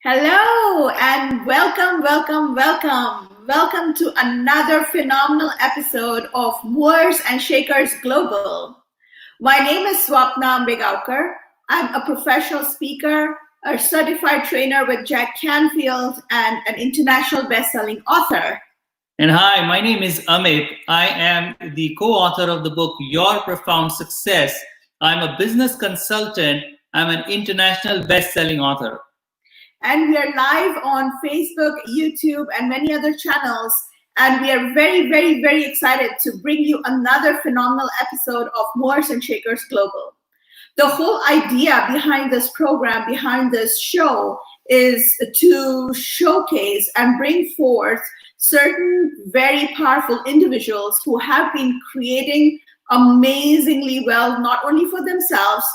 Hello and welcome to another phenomenal episode of Movers and Shakers Global. My name is Swapna. I'm a professional speaker, a certified trainer with Jack Canfield, and an international best-selling author. And hi, my name is Amit. I am the co-author of the book Your Profound Success. I'm a business consultant. I'm an international best-selling author. And we are live on Facebook, YouTube, and many other channels. And we are very excited to bring you another phenomenal episode of Movers and Shakers Global. The whole idea behind this program, behind this show, is to showcase and bring forth certain very powerful individuals who have been creating amazingly well, not only for themselves,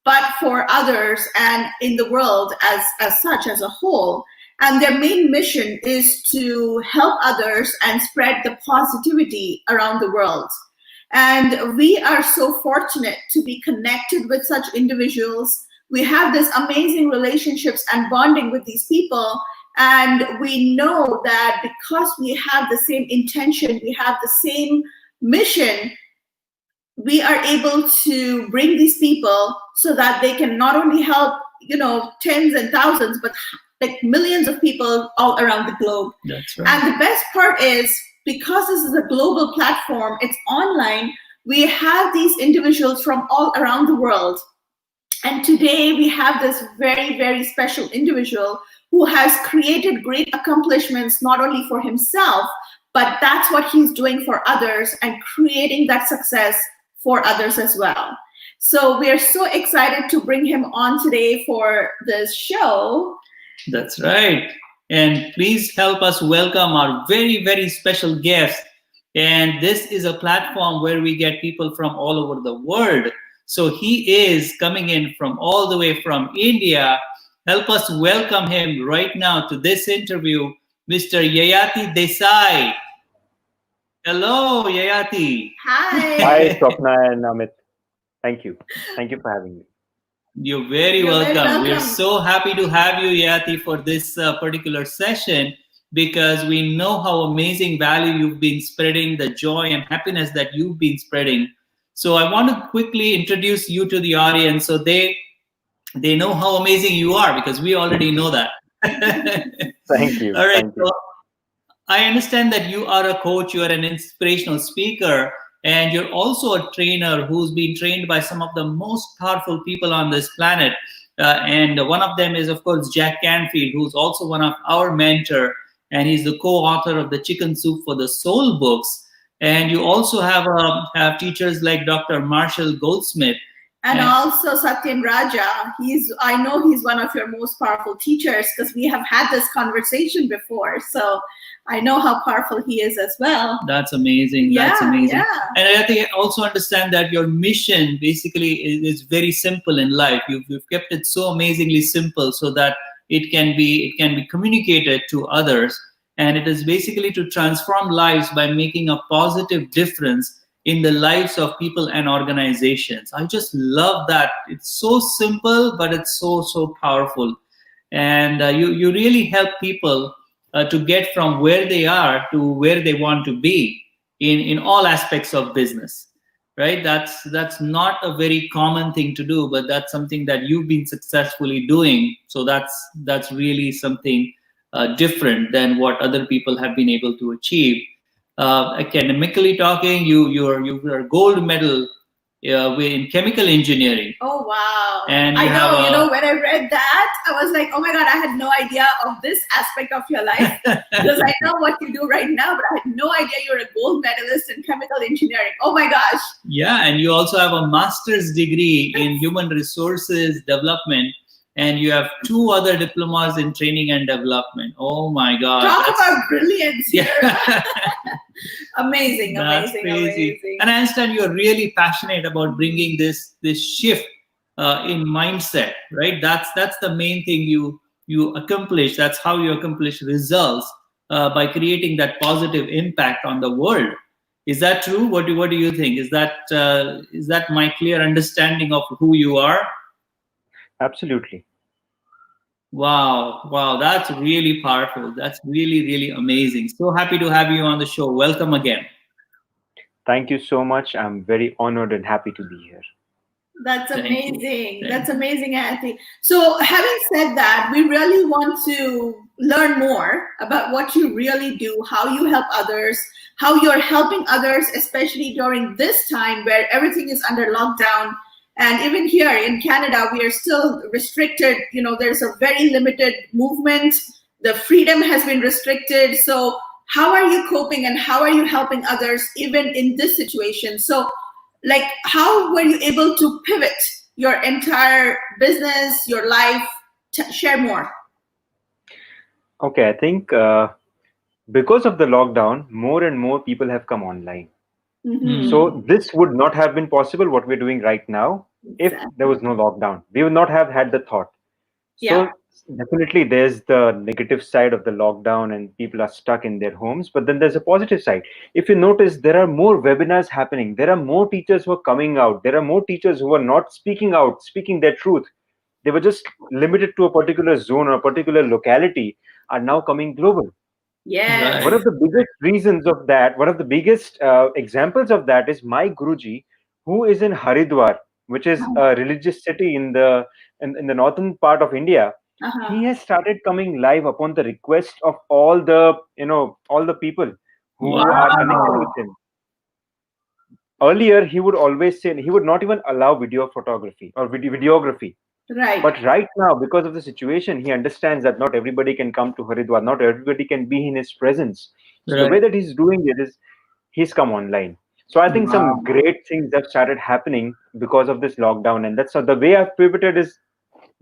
but for others and in the world as such, as a whole. And their main mission is to help others and spread the positivity around the world. And we are so fortunate to be connected with such individuals. We have this amazing relationships and bonding with these people. And we know that because we have the same intention, we have the same mission, we are able to bring these people so that they can not only help, tens and thousands, but like millions of people all around the globe. That's right. And the best part is, because this is a global platform, it's online, we have these individuals from all around the world. And today we have this very special individual who has created great accomplishments, not only for himself, but that's what he's doing for others and creating that success for others as well. So we are so excited to bring him on today for this show. That's right. And please help us welcome our very special guest. And this is a platform where we get people from all over the world. So he is coming in from all the way from India. Help us welcome him right now to this interview, Mr. Yayati Desai. Hello, Yayati. Hi. Hi, Swapna and Amit. Thank you. Thank you for having me. You're very welcome. We're so happy to have you, Yayati, for this particular session, because we know how amazing value you've been spreading, the joy and happiness that you've been spreading. So I want to quickly introduce you to the audience so they know how amazing you are, because we already know that. Thank you. All right. Thank you. So I understand that you are a coach, you are an inspirational speaker, and you're also a trainer who's been trained by some of the most powerful people on this planet. And one of them is, of course, Jack Canfield, who's also one of our mentor, and he's the co-author of the Chicken Soup for the Soul books. And you also have teachers like Dr. Marshall Goldsmith. And also Satyam Raja. I know he's one of your most powerful teachers, because we have had this conversation before. So I know how powerful he is as well. That's amazing. That's amazing. Yeah. And I think I also understand that your mission basically is very simple in life. You've kept it so amazingly simple so that it can be communicated to others. And it is basically to transform lives by making a positive difference in the lives of people and organizations. I just love that. It's so simple, but it's so powerful. And you really help people to get from where they are to where they want to be in all aspects of business, right? That's not a very common thing to do, but that's something that you've been successfully doing. So that's really something different than what other people have been able to achieve. Academically talking, you're a gold medal in chemical engineering. Oh, wow. And I know, when I read that, I was like, oh my God, I had no idea of this aspect of your life, because I know what you do right now, but I had no idea you're a gold medalist in chemical engineering. Oh my gosh. Yeah, and you also have a master's degree in human resources development, and you have 2 other diplomas in training and development. Oh my God. Talk about brilliance here. Yeah. Amazing. And I understand you're really passionate about bringing this shift in mindset, right? That's the main thing you accomplish. That's how you accomplish results, by creating that positive impact on the world. Is that true? What do you think? Is that my clear understanding of who you are? Absolutely. Wow, wow, that's really powerful. That's really, really amazing. So happy to have you on the show. Welcome again. Thank you so much. I'm very honored and happy to be here. That's Thank you. amazing. Thank That's you. amazing, Anthony. So, having said that, we really want to learn more about what you really do, how you help others, how you're helping others, especially during this time where everything is under lockdown. And even here in Canada, we are still restricted. There's a very limited movement. The freedom has been restricted. So, how are you coping and how are you helping others even in this situation? So, like, how were you able to pivot your entire business, your life? Share more. Okay, I think because of the lockdown, more and more people have come online. Mm-hmm. So this would not have been possible what we're doing right now if there Exactly. was no lockdown. We would not have had the thought. Yeah. So definitely there's the negative side of the lockdown and people are stuck in their homes, but then there's a positive side. If you notice, there are more webinars happening. There are more teachers who are coming out. There are more teachers who are not speaking out, speaking their truth. They were just limited to a particular zone or a particular locality, are now coming global. Yes. One Right. of the biggest reasons of that, one of the biggest examples of that is my Guruji, who is in Haridwar, which is a religious city in the northern part of India. Uh-huh. He has started coming live upon the request of all the people who are connected with Wow. him. Earlier, he would always say he would not even allow video photography or videography. Right. But right now, because of the situation, he understands that not everybody can come to Haridwar, not everybody can be in his presence. So the way Right. that he's doing it is he's come online. So I think some Wow. great things have started happening because of this lockdown, and that's so the way I've pivoted is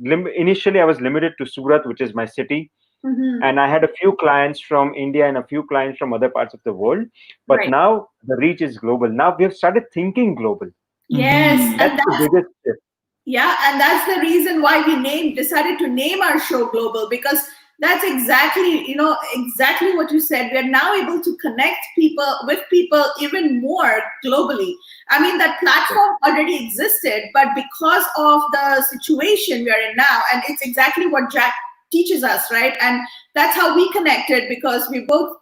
initially I was limited to Surat, which is my city, Mm-hmm. and I had a few clients from India and a few clients from other parts of the world. But Right. now the reach is global. Now we have started thinking global. Yes. That's And the that's biggest shift. Yeah, and that's the reason why we decided to name our show Global, because that's exactly what you said. We are now able to connect people with people even more globally. I mean, that platform already existed, but because of the situation we are in now, and it's exactly what Jack teaches us, right? And that's how we connected, because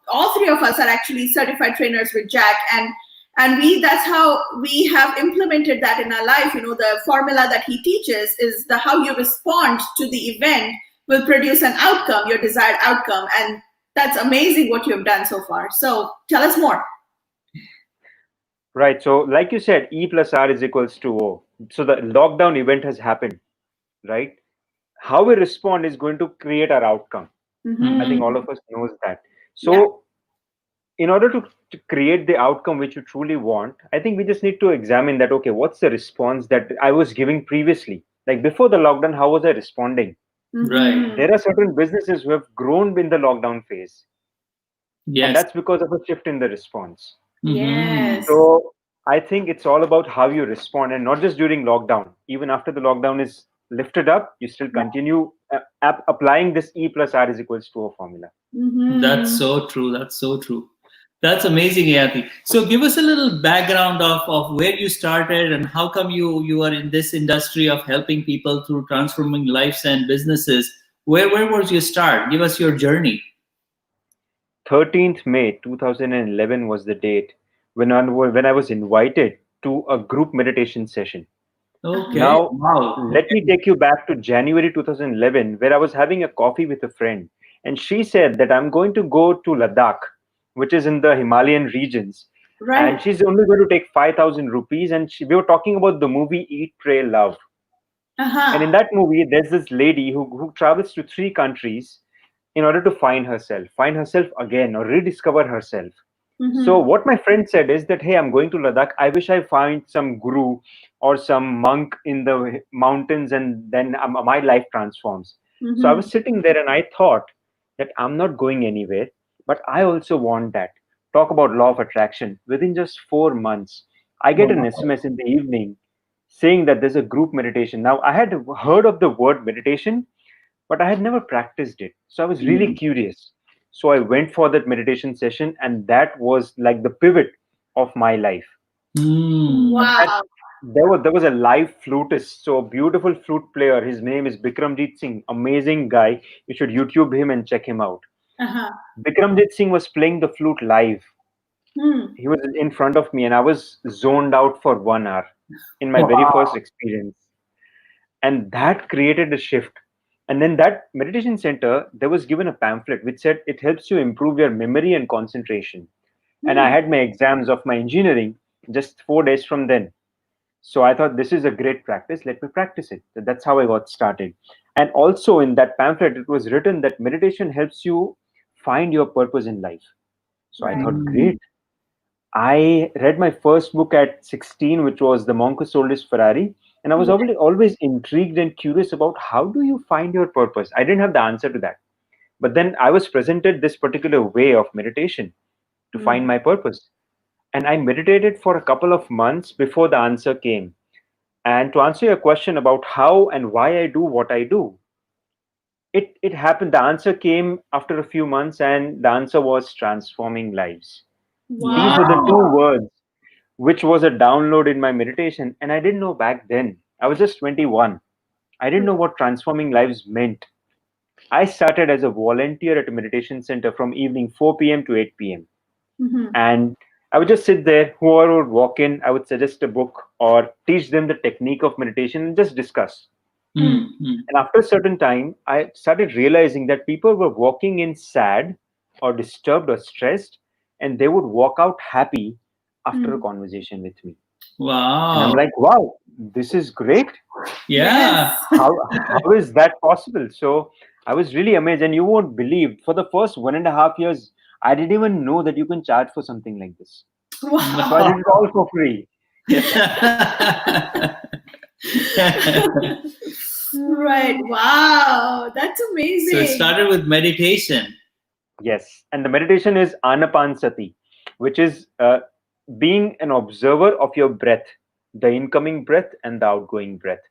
all three of us are actually certified trainers with Jack, and that's how we have implemented that in our life. The formula that he teaches is the how you respond to the event will produce an outcome, your desired outcome. And that's amazing what you have done so far. So tell us more. Right. So, like you said, E plus R is equals to O. So the lockdown event has happened, right? How we respond is going to create our outcome. I think all Mm-hmm. of us knows that. Yeah. So, in order to create the outcome which you truly want, I think we just need to examine that. Okay, what's the response that I was giving previously? Like before the lockdown, how was I responding? Right. Mm-hmm. There are certain businesses who have grown in the lockdown phase, and Yes. that's because of a shift in the response. Mm-hmm. Yes. So I think it's all about how you respond, and not just during lockdown. Even after the lockdown is lifted up, you still Yeah. continue applying this E plus R is equals to O formula. That's Mm-hmm. so true. That's so true. That's amazing, Yayati. So give us a little background of where you started and how come you are in this industry of helping people through transforming lives and businesses. Where was your start? Give us your journey. 13th May 2011 was the date when I was invited to a group meditation session. Okay. Now, Wow. let me Okay. take you back to January 2011, where I was having a coffee with a friend, and she said that I'm going to go to Ladakh, which is in the Himalayan regions, Right. and she's only going to take 5,000 rupees. And we were talking about the movie Eat, Pray, Love. And Uh-huh. in that movie, there's this lady who travels to three countries in order to find herself again, or rediscover herself. So Mm-hmm. what my friend said is that, hey, I'm going to Ladakh. I wish I find some guru or some monk in the mountains, and then my life transforms. So I Mm-hmm. was sitting there and I thought that I'm not going anywhere, but I also want that. Talk about law of attraction. Within just 4 months, I get an Wow. SMS in the evening saying that there's a group meditation. Now, I had heard of the word meditation, but I had never practiced it. So I was really curious. So I went for that meditation session, and that was like the pivot of my life. Hmm. And Wow. there was a live flutist, so beautiful flute player. His name is Bikramjit Singh. Amazing guy. You should YouTube him and check him out. Uh-huh. Bikramjit Singh was playing the flute live. Hmm. He was in front of me, and I was zoned out for 1 hour in my very first Wow. experience, and that created a shift. And then that meditation center, there was given a pamphlet which said it helps you improve your memory and concentration. And I Hmm. had my exams of my engineering just 4 days from then. So I thought this is a great practice. Let me practice it. So that's how I got started. And also in that pamphlet, it was written that meditation helps you find your purpose in life. So I Right. thought, Mm. great. I read my first book at 16, which was The Monk Who Sold His Ferrari. And I was Yeah. always intrigued and curious about how do you find your purpose? I didn't have the answer to that. But then I was presented this particular way of meditation to find Hmm. my purpose. And I meditated for a couple of months before the answer came. And to answer your question about how and why I do what I do, it happened. The answer came after a few months, and the answer was transforming lives. These were the Yeah. two Wow. words which was a download in my meditation. And I didn't know back then. I was just 21. I didn't know what transforming lives meant. I started as a volunteer at a meditation center from evening 4 p.m. to 8 p.m. Mm-hmm. And I would just sit there. Whoever would walk in, I would suggest a book or teach them the technique of meditation and just discuss. Hmm. Mm, mm, And after a certain time, I started realizing that people were walking in sad or disturbed or stressed, and they would walk out happy after a Hmm. conversation with me. And I'm wow. like, wow, this is great. Yeah. Yes. How is that possible? So I was really amazed, and you won't believe, for the first 1.5 years, I didn't even know that you can charge for something like this. So I Wow. did it all for free. Yeah. Right. Wow. That's So it amazing. started with meditation. Yes, and the meditation is anapansati, which is being an observer of your breath, the incoming breath and the outgoing breath.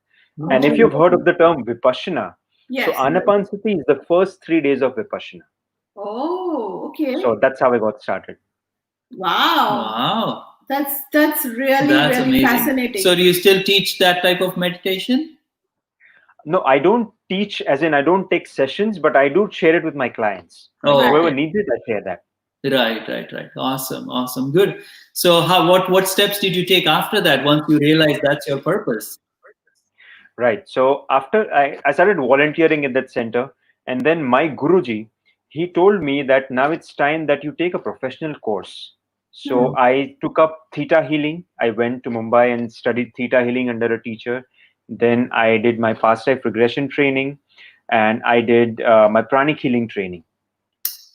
And if you've Oh, heard of the term vipassana, so yes. anapansati is the first 3 days of vipassana. Oh, okay. So that's how I got started. Wow. Wow. That's really, That's really amazing. So fascinating. do you still teach that type of meditation? No, I don't teach, as in I don't take sessions, but I do share it with my clients. Like Oh, Right. whoever okay. needs it, I share that. Right. Awesome. Awesome. Good. So how what steps did you take after that once you realized that's your purpose? Right. So after I started volunteering at that center, and then my Guruji, he told me that now it's time that you take a professional course. So Hmm. I took up theta healing. I went to Mumbai and studied theta healing under a teacher. Then I did my past life regression training, and I did my pranic healing training.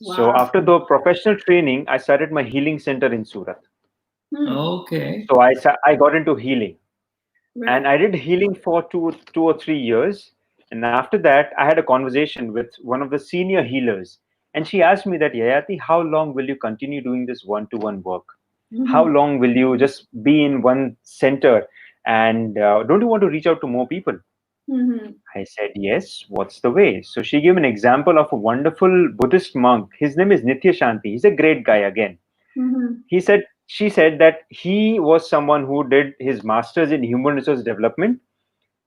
So Wow. after the professional training, I started my healing center in Surat. Hmm. Okay. So I got into healing, and Right. I did healing for two or 3 years. And after that, I had a conversation with one of the senior healers, and she asked me that, Yayati, how long will you continue doing this one-to-one work? How Mm-hmm. long will you just be in one center? And don't you want to reach out to more people? Mm-hmm. I said, yes. What's the way? So she gave an example of a wonderful Buddhist monk. His name is Nitya Shanti. He's a great guy again. Mm-hmm. She said that he was someone who did his master's in human resource development.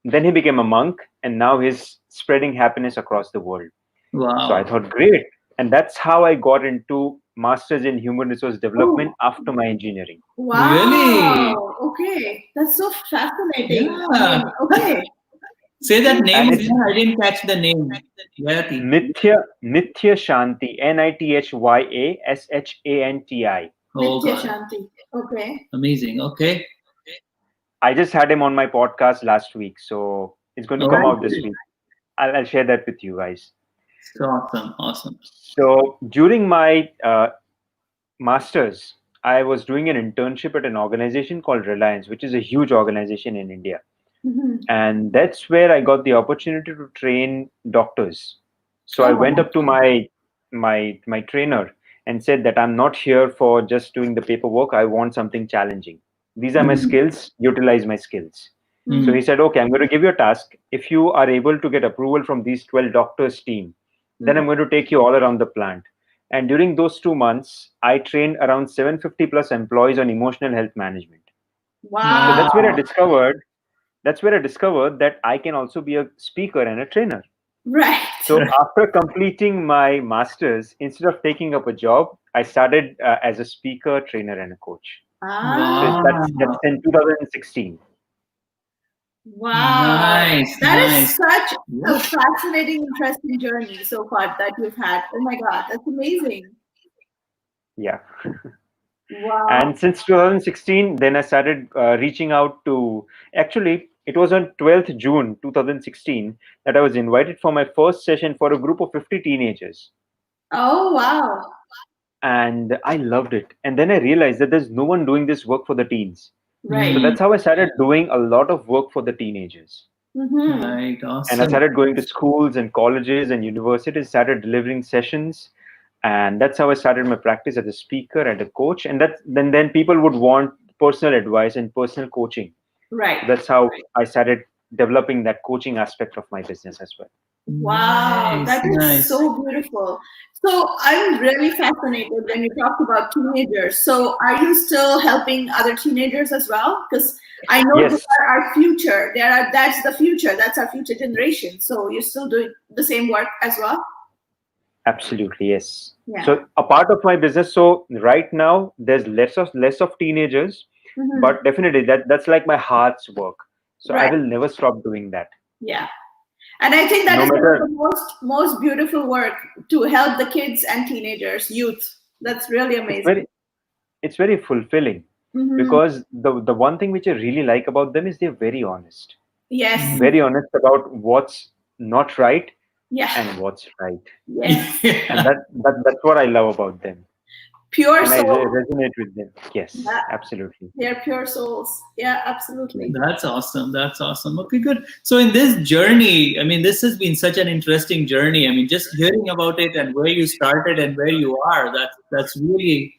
Then he became a monk, and now he's spreading happiness across the world. So I Wow. thought, great. And that's how I got into Masters in Human Resource Development Oh, after my engineering. Really? wow. Okay. That's so fascinating. I Yeah. mean, okay. Say that name And it's again. I didn't catch the name. Yayati. Nithya Shanti, Nithyashanti. Oh, Nitya got it. Shanti. Okay. Amazing. Okay. I just had him on my podcast last week, so it's going to come Oh, out this great. week. I'll share that with you guys. So awesome. Awesome. So during my masters, I was doing an internship at an organization called Reliance, which is a huge organization in India. Mm-hmm. And that's where I got the opportunity to train doctors. So I went Oh, up to my trainer and said that I'm not here for just doing the paperwork. I want something challenging. These are my Mm, skills. Utilize my skills. So mm-hmm. he mm, said, okay, I'm going to give you a task. If you are able to get approval from these 12 doctors team, then Mm-hmm. I'm going to take you all around the plant. And during those 2 months, I trained around 750 plus employees on emotional health management. So Wow. that's where I discovered that I can also be a speaker and a trainer. Right. So after completing my masters, instead of taking up a job, I started as a speaker, trainer, and a coach. So Ah, that's Wow. in 2016. wow. Nice, That is nice. such a fascinating, interesting journey so far that you've had. Oh my God, that's amazing. Yeah. Wow. And since 2016, then I started reaching out to. Actually, it was on 12th June 2016 that I was invited for my first session for a group of 50 teenagers, Oh, wow. and I loved it. And then I realized that there's no one doing this work for the teens. So Right. Mm, that's how I started doing a lot of work for the teenagers. Mm-hmm. right, And I awesome. started going to schools and colleges and universities, started delivering sessions, and that's how I started my practice as a speaker and a coach. And then people would want personal advice and personal coaching. Right. So that's how I started developing that coaching aspect of my business as well. Wow, Nice, that is nice. so beautiful. So I'm really fascinated when you talked about teenagers. So are you still helping other teenagers as well? Because I know they Yes, are our future. That's the future. That's our future generation. So you're still doing the same work as well? absolutely, yes. Yeah. So a part of my business. So right now there's less of teenagers, Hmm. but definitely that's like my heart's work. So I Right. will never stop doing that. Yeah. And I think that No is one of matter the most beautiful work to help the kids and teenagers, youth. That's really it's amazing. very fulfilling Hmm. because the one thing which I really like about them is they're Yes. Mm. very honest about what's not right Yeah. and what's right, Yes. and Yeah, that's what I love about them, Pure and I soul. resonate with them. Yes, Yeah. absolutely. They're pure souls. Yeah, absolutely. that's awesome. That's awesome. Okay, good. So in this journey, I mean, this has been such an interesting journey. I mean, just hearing about it and where you started and where you are, that's really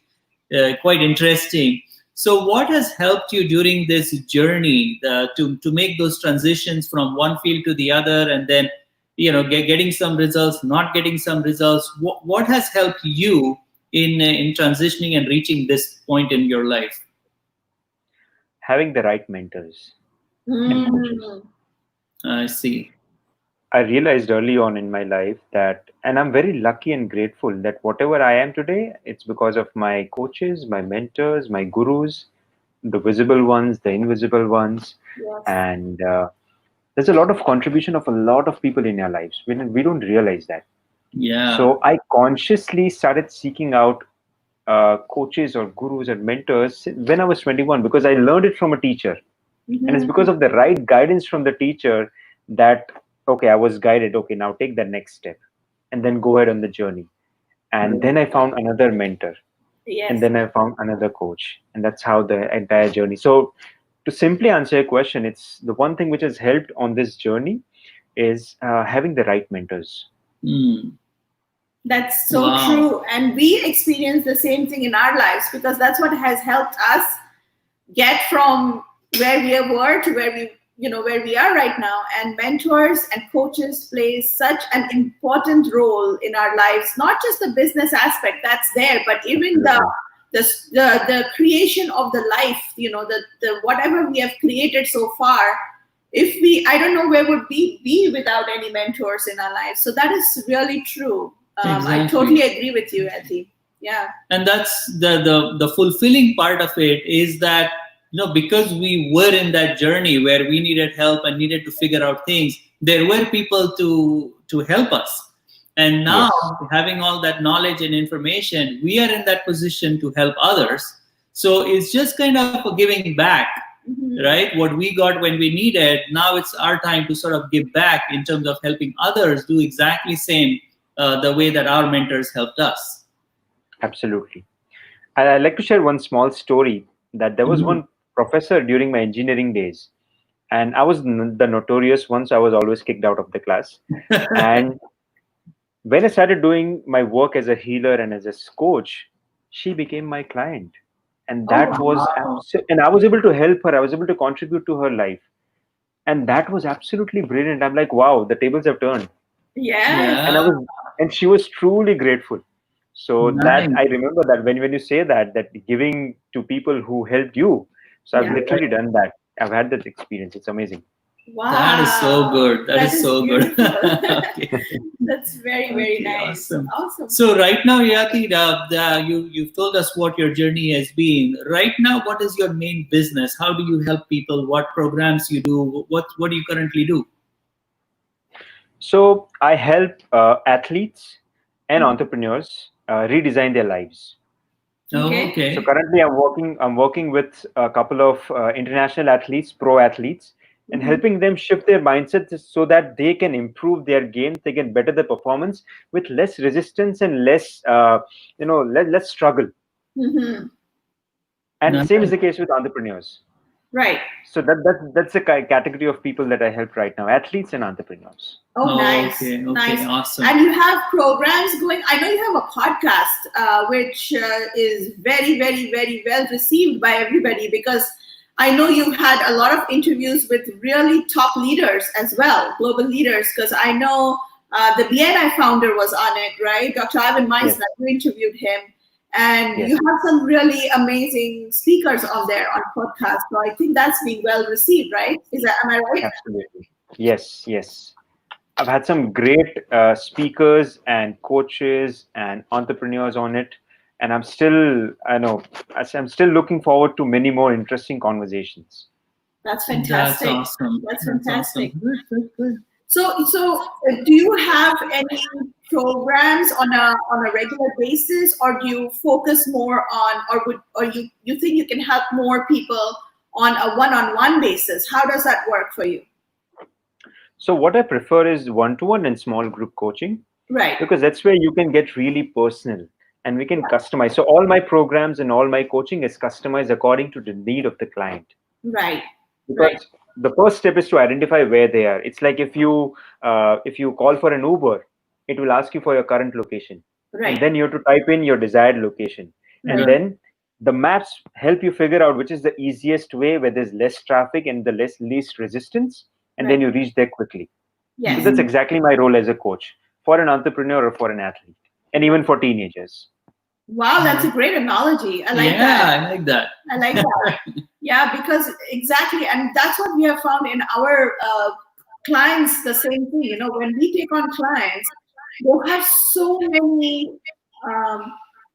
quite interesting. So, what has helped you during this journey to make those transitions from one field to the other, and then getting some results, not getting some results? What has helped you in transitioning and reaching this point in your life? Having the right mentors and coaches. Mm. I see. I realized early on in my life that, and I'm very lucky and grateful that whatever I am today, it's because of my coaches, my mentors, my gurus, the visible ones, the invisible ones, Yes. and there's a lot of contribution of a lot of people in our lives. We don't realize that. Yeah. So I consciously started seeking out coaches or gurus and mentors when I was 21 because I learned it from a teacher, and it's Hmm. because of the right guidance from the teacher that okay, I was guided. Okay, now take the next step, and then go ahead on the journey. And then I found another mentor, and Yes. then I found another coach, and that's how the entire journey. So to simply answer your question, it's the one thing which has helped on this journey is having the right mentors. Mm. That's so Wow. true. And we experience the same thing in our lives because that's what has helped us get from where we were to where we are right now. And mentors and coaches play such an important role in our lives, not just the business aspect that's there, but even Absolutely. the creation of the life, the whatever we have created so far. If we I don't know where would we be without any mentors in our lives. So that is really true. I totally Exactly. agree with you, Ati. Yeah. And that's the fulfilling part of it is that because we were in that journey where we needed help and needed to figure out things, there were people to help us, and now Yes. having all that knowledge and information, we are in that position to help others. So it's just kind of a giving back, Mhm. right? What we got when we needed, now it's our time to sort of give back in terms of helping others do exactly same, the way that our mentors helped us. Absolutely. And I'd like to share one small story that there was Mhm. one professor during my engineering days, and I was the notorious one, so I was always kicked out of the class. And when I started doing my work as a healer and as a coach, she became my client, and Oh, that was Wow. and I was able to help her. I was able to contribute to her life, and that was absolutely brilliant. I'm like, wow, the tables have turned, yes. and Yeah. I was, and she was truly grateful. So that Nice. I remember that when you say that giving to people who helped you, So I've Yeah. literally done that. I've had that experience. It's amazing. That is so Wow. good. That is so good. Beautiful. Okay. That's very, very Okay, nice. awesome. Awesome. So right now, Yati, you've told us what your journey has been. Right now, what is your main business? How do you help people? What programs you do? What do you currently do? So I help athletes and entrepreneurs redesign their lives. Oh, Okay. So okay. currently, I'm working with a couple of international athletes, pro athletes, and Mhm. helping them shift their mindset so that they can improve their games, they can better their performance with less resistance and less, less struggle. Mhm. And Nice. same is the case with entrepreneurs. Right. So that's the category of people that I help right now: athletes and entrepreneurs. Oh, Oh, nice, okay. Okay. nice. Awesome. And you have programs going. I know you have a podcast, which is very, very, very well received by everybody because I know you've had a lot of interviews with really top leaders as well, global leaders. Because I know the BNI founder was on it, right? Dr. Ivan Yes, Meisner, you interviewed him. And you yes, have some really amazing speakers on there on podcast. So I think that's being well received, right? Am I right? absolutely. Yes, yes. I've had some great speakers and coaches and entrepreneurs on it, and I'm still looking forward to many more interesting conversations. That's That's fantastic. awesome. That's That's fantastic. awesome. Good, good, good. Do you have any programs on a regular basis, or do you focus more on, or you think you can help more people on a one-on-one basis? How does that work for you? So what I prefer is one-to-one and small group coaching Right. because that's where you can get really personal and we can customize. So all my programs and all my coaching is customized according to the need of the client. Right. Right. Because the first step is to identify where they are. It's like if you call for an Uber, it will ask you for your current location, and Right. then you have to type in your desired location, and Right. Right. then the maps help you figure out which is the easiest way where there's less traffic and the least resistance, and then Right. you reach there quickly. So Yes. that's Mhm. exactly my role as a coach for an entrepreneur or for an athlete, and even for teenagers. Wow, that's a Mhm. great analogy. I like Yeah, that. I like that. I like that. Yeah, because exactly, and that's what we have found in our clients. The same thing, when we take on clients, they have so many. Um,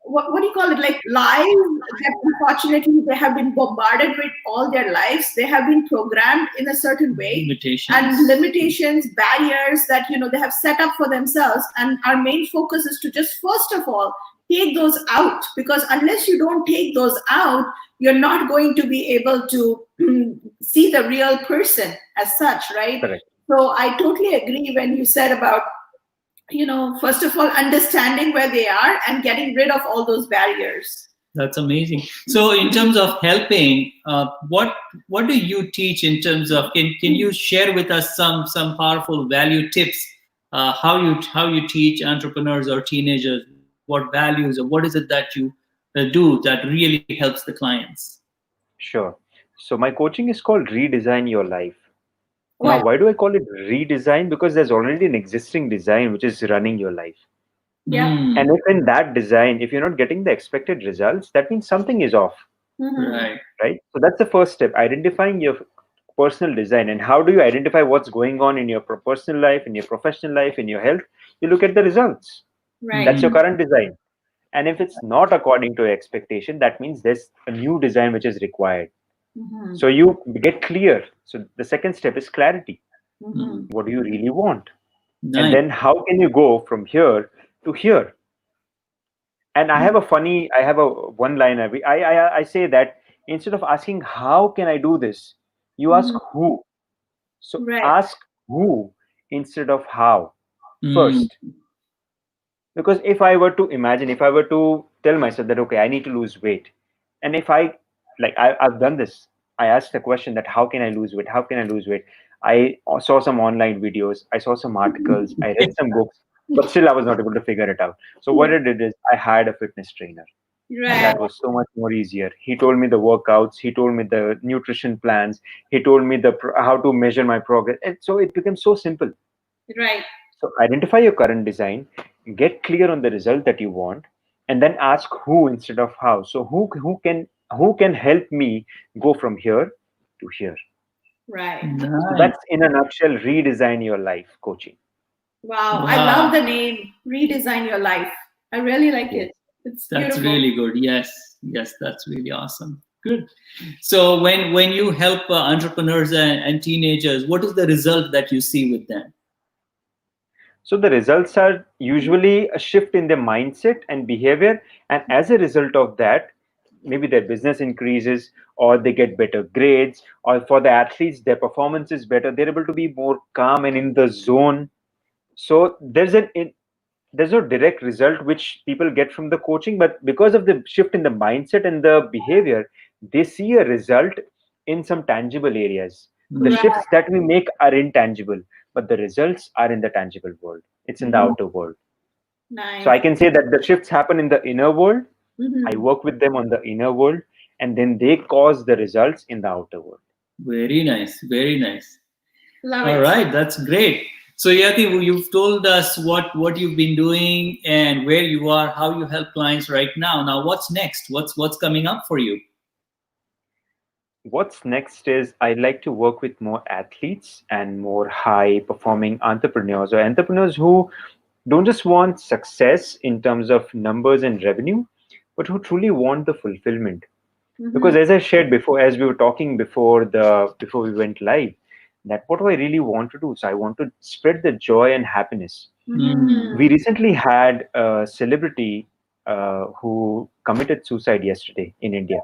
what do you call it? Like lives that unfortunately they have been bombarded with all their lives. They have been programmed in a certain way, and Limitations. limitations, barriers that they have set up for themselves. And our main focus is to just first of all take those out, because unless you don't take those out, you're not going to be able to see the real person as such, right? Correct. So I totally agree when you said about, first of all, understanding where they are and getting rid of all those barriers. That's amazing. So, in terms of helping, what do you teach in terms of? Can you share with us some powerful value tips? How you teach entrepreneurs or teenagers what values or what is it that you do that really helps the clients? Sure. So my coaching is called Redesign Your Life. Now, Right. why do I call it redesign? Because there's already an existing design which is running your life. Yeah. And Mm, if in that design, if you're not getting the expected results, that means something is off, Mm-hmm. right. right? So that's the first step, identifying your personal design. And how do you identify what's going on in your personal life, in your professional life, in your health? You look at the results. Right. That's your Hmm. current design. And if it's not according to your expectation, that means there's a new design which is required. Mm-hmm. So you get clear. So the second step is clarity. Mm-hmm. Mm. What do you really want? And Nice. then how can you go from here to here? And I have a one line. I say that instead of asking how can I do this, you ask Mm-hmm. who. So Right. ask who instead of how Mm, first. Because if I were to imagine, if I were to tell myself that okay, I need to lose weight, and if I I've done this, I asked the question that how can I lose weight? How can I lose weight? I saw some online videos, I saw some articles, I read some books, but still I was not able to figure it out. So what I did is I hired a fitness trainer, and Right. that was so much more easier. He told me the workouts, he told me the nutrition plans, he told me how to measure my progress, and so it became so simple. Right. So identify your current design, get clear on the result that you want, and then ask who instead of how. So who can who can help me go from here to here. Right. So Nice. that's in a nutshell redesign your life coaching. Wow. I love Wow. the name Redesign Your Life. I really like Yes. it. It's That's beautiful. really good. Yes. Yes, that's really awesome. Good. So when you help entrepreneurs and teenagers, what is the result that you see with them? So the results are usually a shift in their mindset and behavior, and as a result of that, maybe their business increases, or they get better grades, or for the athletes, their performance is better. They're able to be more calm and in the zone. So there's no direct result which people get from the coaching, but because of the shift in the mindset and the behavior, they see a result in some tangible areas. The Mm. Right. shifts that we make are intangible, but the results are in the tangible world. It's in the Mm. outer world. So Nice. I can say that the shifts happen in the inner world. I Mm-hmm. work with them on the inner world, and then they cause the results in the outer world. Very nice. Very nice. Love All it. right, that's great. So Yati, you've told us what you've been doing and where you are, how you help clients right now. Now, what's next? What's coming up for you? What's next is I'd like to work with more athletes and more high performing entrepreneurs, or entrepreneurs who don't just want success in terms of numbers and revenue, but who truly want the fulfillment. Because Mm-hmm. as I shared before, as we were talking before we went live, that what do I really want to do? So I want to spread the joy and happiness. Mm. We Mm-hmm. recently had a celebrity who committed suicide yesterday in India.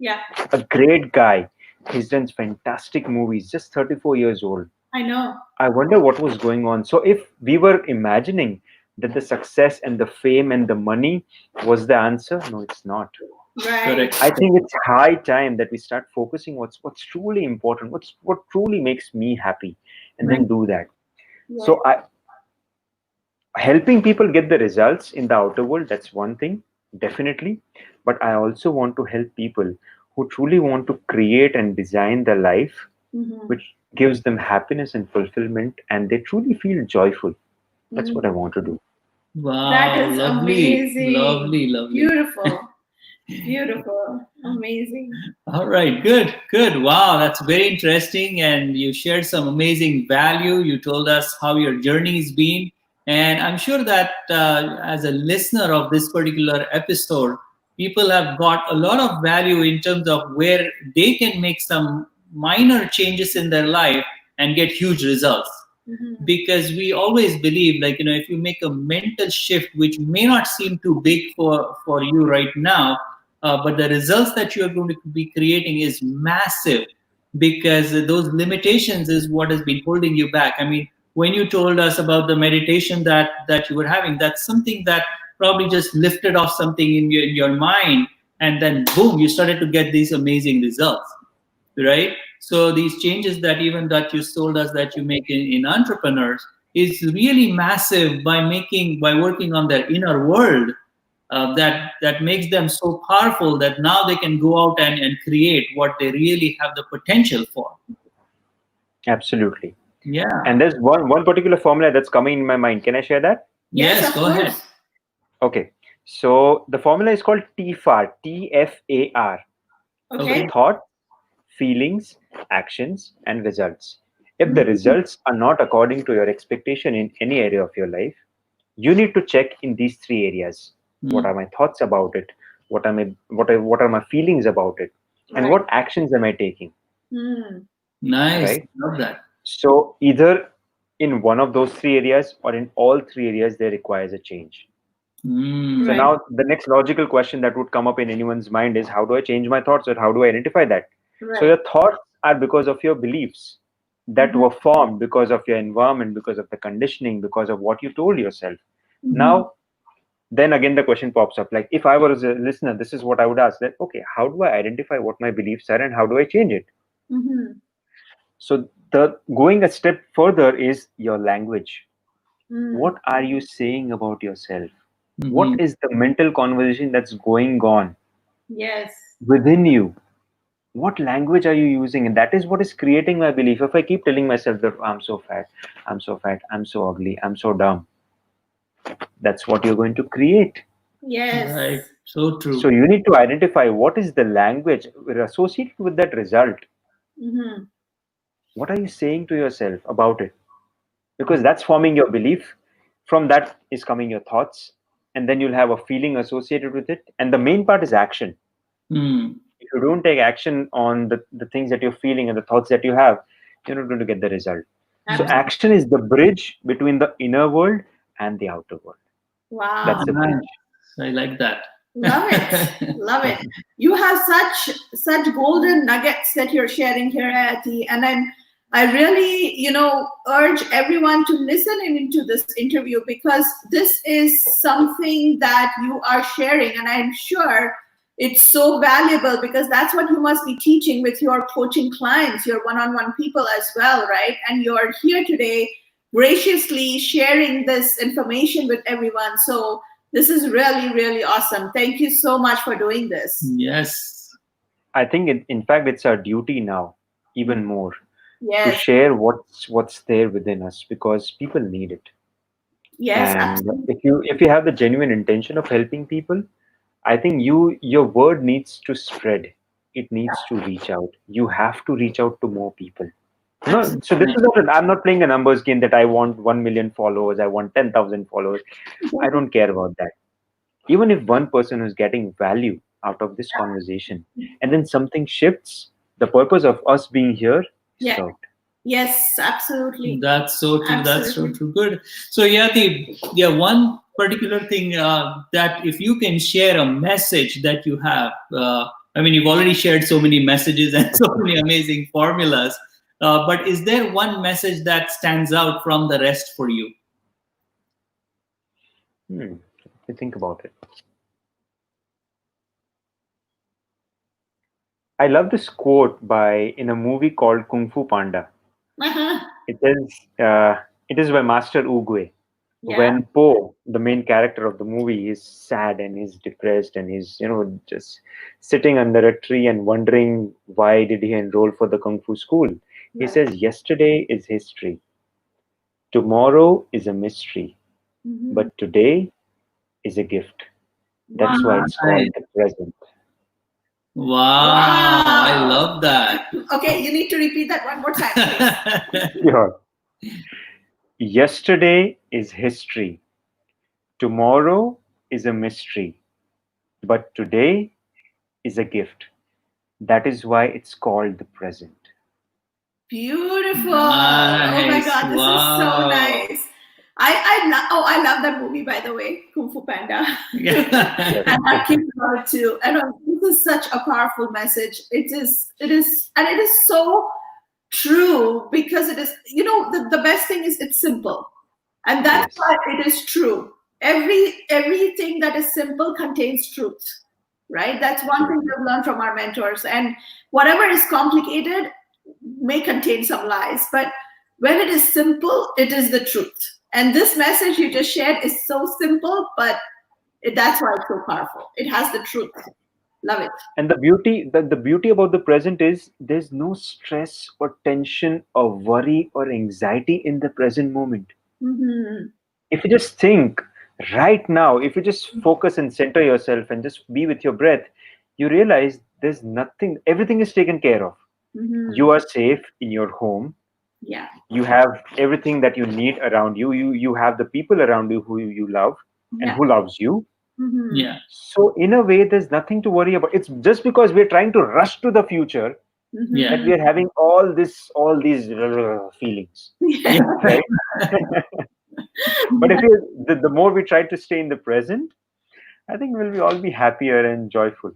Yeah, A great guy. He's done fantastic movies, just 34 years old. I know. I wonder what was going on. So, if we were imagining that the success and the fame and the money was the answer, no, it's not. Right. Correct. I think it's high time that we start focusing what's truly important, what truly makes me happy, and Right. then do that. Right. So, helping people get the results in the outer world, that's one thing, definitely. But I also want to help people who truly want to create and design the life Mm-hmm. which gives them happiness and fulfillment, and they truly feel joyful. That's what I Mm-hmm. want to do. That Wow, is lovely, amazing. lovely, lovely. Beautiful. Beautiful. Amazing. All right, good, good. Wow, that's very interesting. And you shared some amazing value. You told us how your journey's been. And I'm sure that as a listener of this particular episode, people have got a lot of value in terms of where they can make some minor changes in their life and get huge results. Mm-hmm. Because we always believe, like, if you make a mental shift which may not seem too big for you right now, but the results that you are going to be creating is massive, because those limitations is what has been holding you back. I mean, when you told us about the meditation that you were having, that's something that probably just lifted off something in your mind, and then boom, you started to get these amazing results, right? So these changes that even that you told us that you make in entrepreneurs is really massive, by working on their inner world, that makes them so powerful that now they can go out and create what they really have the potential for. Absolutely. Yeah. And there's one particular formula that's coming in my mind. Can I share that? Yes, Yes, of go ahead. course. Okay. So the formula is called TFAR, TFAR, for Okay. Okay. thought, feelings, actions, and results. If the Mm-hmm. results are not according to your expectation in any area of your life, you need to check in these three areas. What Hmm. are my thoughts about it? What are my feelings about it? And Right. what actions am I taking? Mm. Nice. Right? Love that. So either in one of those three areas or in all three areas, there requires a change. So Mm. Right. now the next logical question that would come up in anyone's mind is, how do I change my thoughts, or how do I identify that? So Right. your thoughts are because of your beliefs that Mm-hmm. were formed because of your environment, because of the conditioning, because of what you told yourself. Mm-hmm. Now, then again the question pops up, like, if I was a listener, this is what I would ask, that okay, how do I identify what my beliefs are and how do I change it? Mm-hmm. So the going a step further is your language. Mm. What are you saying about yourself? What Hmm. is the mental conversation that's going on Yes. within you? What language are you using? And that is what is creating my belief. If I keep telling myself that I'm so fat, I'm so fat, I'm so ugly, I'm so dumb, that's what you're going to create. Yes. Right. So true. So you need to identify what is the language associated with that result. Mm-hmm. What are you saying to yourself about it? Because that's forming your belief. From that is coming your thoughts, and then you'll have a feeling associated with it. And the main part is action. Mm. If you don't take action on the things that you're feeling and the thoughts that you have, you're not going to get the result. So Yeah. action is the bridge between the inner world and the outer world. That's Wow. the bridge. Nice. I like that. Love it. Love it. You have such golden nuggets that you're sharing here, Ayati. And I really, urge everyone to listen into this interview, because this is something that you are sharing. And I'm sure it's so valuable, because that's what you must be teaching with your coaching clients, your one-on-one people as well, right? And you're here today graciously sharing this information with everyone. So this is really, really awesome. Thank you so much for doing this. Yes. I think, in fact, it's our duty now, even more, to Yes, share what's there within us, because people need it. yes, And absolutely. if you have the genuine intention of helping people, I think your word needs to spread. It needs to reach out. You have to reach out to more people. No, so this Absolutely. is not. I'm not playing a numbers game that I want 1 million followers. I want 10,000 followers. I don't care about that. Even if one person is getting value out of this conversation, and then something shifts, the purpose of us being here is Yeah. served. Yes, absolutely. That's so true. That's so Absolutely. true. Good. So yeah, one particular thing that if you can share a message that you have, I mean, you've already shared so many messages and so many amazing formulas, but is there one message that stands out from the rest for you? Let me think about it. I love this quote in a movie called Kung Fu Panda. Uh-huh. It is by Master Oogway. Yeah. When Po, the main character of the movie, is sad and he's depressed and he's just sitting under a tree and wondering why did he enroll for the kung fu school. He Right. says yesterday is history, tomorrow is a mystery, Mm-hmm. but today is a gift. That's why Wow. it's called Nice. the present. Wow, I Wow. love that. Okay, you need to repeat that one more time, please. Sure. Yesterday is history, tomorrow is a mystery, but today is a gift. That is why it's called the present. Beautiful. Oh my Nice. God, this is so Wow. nice. I love that movie, by the way, Kung Fu Panda. Yeah. And my kids love it too. And this is such a powerful message. And it is so true, because it is, the best thing is it's simple. And that's Yes. why it is true. Everything that is simple contains truth, right? That's one thing we've learned from our mentors. And whatever is complicated may contain some lies, but when it is simple, it is the truth. And this message you just shared is so simple, but that's why it's so powerful. It has the truth. Love it. And the beauty about the present is there's no stress or tension or worry or anxiety in the present moment. Mm-hmm. If you just think right now, if you just focus and center yourself and just be with your breath, you realize there's nothing, everything is taken care of. Mm-hmm. You are safe in your home. Yeah. You have everything that you need around you. You have the people around you who you love and Yeah. who loves you. Mm-hmm. Yeah. So in a way, there's nothing to worry about. It's just because we're trying to rush to the future Yeah. that we are having all these feelings, Yeah. right? But the more we try to stay in the present, I think we'll all be happier and joyful.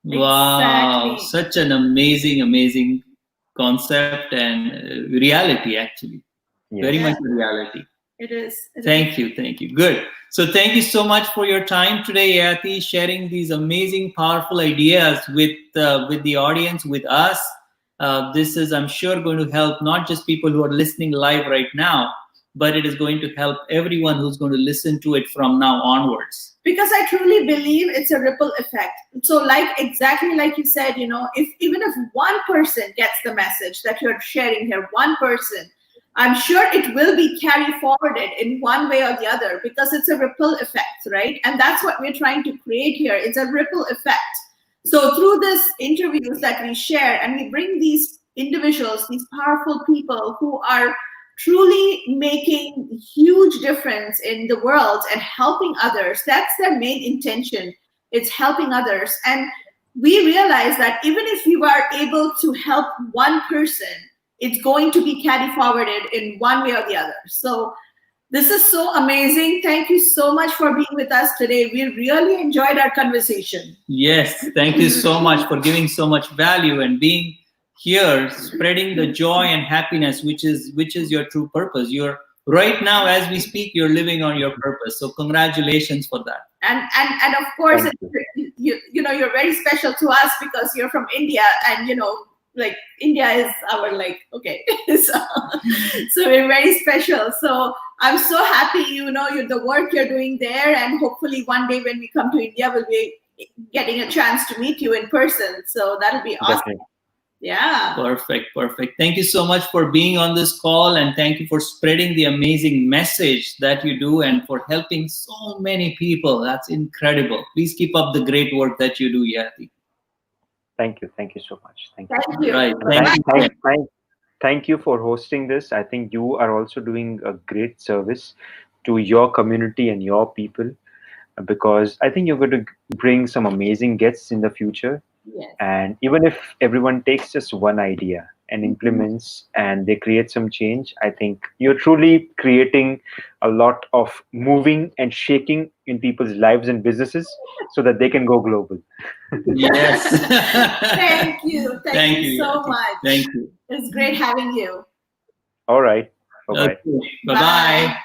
Wow, Exactly. such an amazing concept and reality, actually. Very Yes. much Yeah, a reality. it is. It is. Thank you. Good. So thank you so much for your time today, Yayati, sharing these amazing, powerful ideas with the audience, with us. This is, I'm sure, going to help not just people who are listening live right now, but it is going to help everyone who's going to listen to it from now onwards. Because I truly believe it's a ripple effect. So, exactly like you said, if even if one person gets the message that you're sharing here, one person, I'm sure it will be carried forwarded in one way or the other, because it's a ripple effect, right? And that's what we're trying to create here. It's a ripple effect. So through this interviews that we share, and we bring these individuals, these powerful people who are truly making huge difference in the world and helping others. That's their main intention. It's helping others. And we realize that even if you are able to help one person, it's going to be carried forwarded in one way or the other. So this is so amazing. Thank you so much for being with us today. We really enjoyed our conversation. Yes, thank you so much for giving so much value and being here, spreading the joy and happiness, which is your true purpose. You're right now, as we speak, you're living on your purpose. So congratulations for that. And of course, you know, you're very special to us because you're from India, and you know, like India is our okay. So we're very special. So I'm so happy, you know, the work you're doing there, and hopefully one day when we come to India, we'll be getting a chance to meet you in person. So that'll be awesome. Definitely. Yeah. Perfect. Thank you so much for being on this call, and thank you for spreading the amazing message that you do and for helping so many people. That's incredible. Please keep up the great work that you do, Yayati. Thank you so much. Thank you. Right. Thank you for hosting this. I think you are also doing a great service to your community and your people, because I think you're going to bring some amazing guests in the future. Yes. And even if everyone takes just one idea and implements and they create some change, I think you're truly creating a lot of moving and shaking in people's lives and businesses so that they can go global. Yes. Thank you. Thank you so much. Thank you. It's great having you. All right. Bye-bye. Okay. Bye-bye.